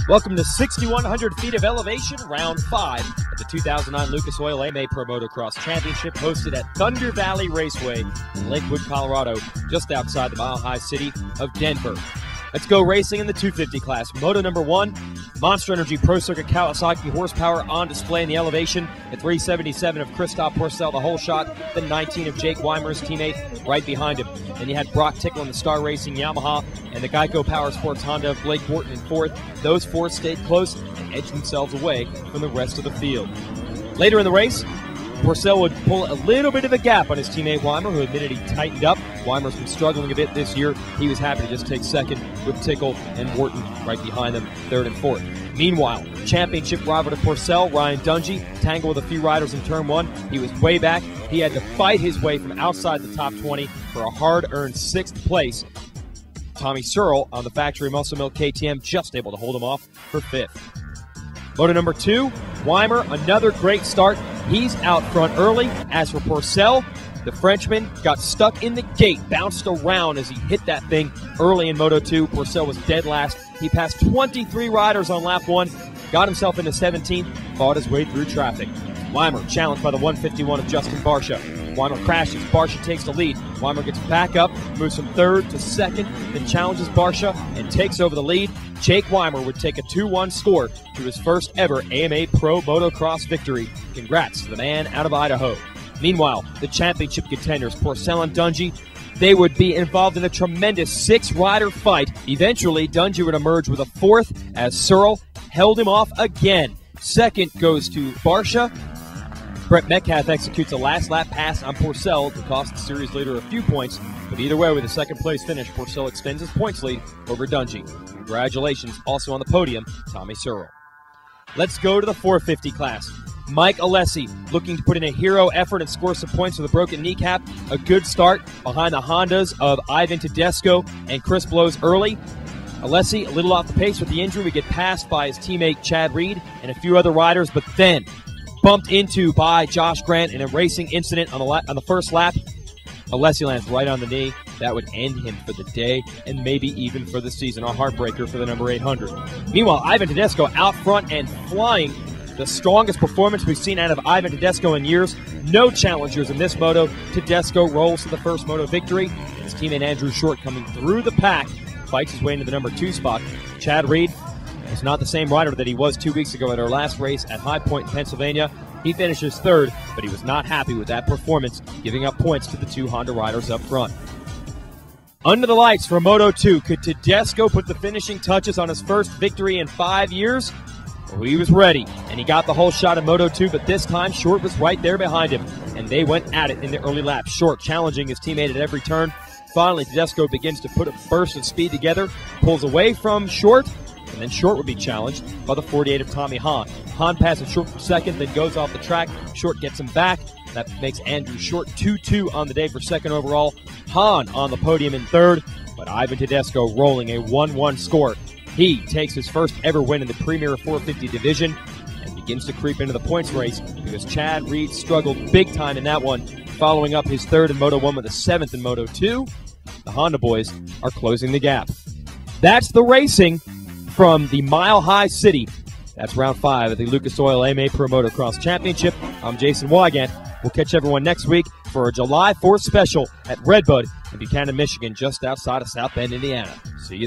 Welcome to 6,100 feet of elevation, round 5 at the 2009 Lucas Oil AMA Pro Motocross Championship, hosted at Thunder Valley Raceway in Lakewood, Colorado, just outside the mile-high city of Denver. Let's go racing in the 250 class. Moto number 1, Monster Energy Pro Circuit Kawasaki horsepower on display in the elevation. The 377 of Christophe Pourcel, the whole shot. The 19 of Jake Weimer's teammate right behind him. Then you had Brock Tickle in the Star Racing Yamaha and the Geico Power Sports Honda of Blake Wharton in 4th. Those 4 stayed close and edged themselves away from the rest of the field. Later in the race, Pourcel would pull a little bit of a gap on his teammate Weimer, who admitted he tightened up. Weimer's been struggling a bit this year. He was happy to just take second with Tickle and Wharton right behind them, 3rd and 4th. Meanwhile, championship rival to Pourcel, Ryan Dungey, tangled with a few riders in turn 1. He was way back. He had to fight his way from outside the top 20 for a hard-earned 6th place. Tommy Searle on the factory Muscle Milk KTM just able to hold him off for 5th. Moto number 2, Weimer, another great start. He's out front early. As for Pourcel, the Frenchman got stuck in the gate, bounced around as he hit that thing early in Moto 2. Pourcel was dead last. He passed 23 riders on lap 1, got himself into 17th, fought his way through traffic. Weimer challenged by the 151 of Justin Barcia. Weimer crashes, Barcia takes the lead. Weimer gets back up, moves from 3rd to 2nd, then challenges Barcia and takes over the lead. Jake Weimer would take a 2-1 score to his first ever AMA Pro Motocross victory. Congrats to the man out of Idaho. Meanwhile, the championship contenders, Pourcel and Dungey, they would be involved in a tremendous 6-rider fight. Eventually, Dungey would emerge with a 4th as Searle held him off again. 2nd goes to Barcia. Brett Metcalf executes a last lap pass on Pourcel to cost the series leader a few points, but either way, with a 2nd place finish, Pourcel extends his points lead over Dungey. Congratulations, also on the podium, Tommy Searle. Let's go to the 450 class. Mike Alessi looking to put in a hero effort and score some points with a broken kneecap. A good start behind the Hondas of Ivan Tedesco and Chris Blows early. Alessi a little off the pace with the injury. We get passed by his teammate Chad Reed and a few other riders, but then bumped into by Josh Grant in a racing incident on the first lap. Alessi lands right on the knee. That would end him for the day and maybe even for the season. A heartbreaker for the number 800. Meanwhile, Ivan Tedesco out front and flying. The strongest performance we've seen out of Ivan Tedesco in years. No challengers in this moto. Tedesco rolls to the first moto victory. His teammate Andrew Short coming through the pack fights his way into the number 2 spot. Chad Reed is not the same rider that he was 2 weeks ago at our last race at High Point in Pennsylvania. He finishes 3rd, but he was not happy with that performance, giving up points to the 2 Honda riders up front. Under the lights for Moto 2, could Tedesco put the finishing touches on his first victory in 5 years? Well, he was ready, and he got the whole shot in Moto 2, but this time Short was right there behind him, and they went at it in the early laps. Short challenging his teammate at every turn. Finally, Tedesco begins to put a burst of speed together, pulls away from Short, and then Short would be challenged by the 48 of Tommy Hahn. Hahn passes Short for 2nd, then goes off the track. Short gets him back. That makes Andrew Short 2-2 on the day for 2nd overall. Hahn on the podium in 3rd, but Ivan Tedesco rolling a 1-1 score. He takes his first ever win in the Premier 450 division and begins to creep into the points race because Chad Reed struggled big time in that one, following up his 3rd in Moto 1 with a 7th in Moto 2. The Honda boys are closing the gap. That's the racing from the Mile High City. That's round 5 of the Lucas Oil AMA Pro Motocross Championship. I'm Jason Wygant. We'll catch everyone next week for a July 4th special at Redbud in Buchanan, Michigan, just outside of South Bend, Indiana. See you there.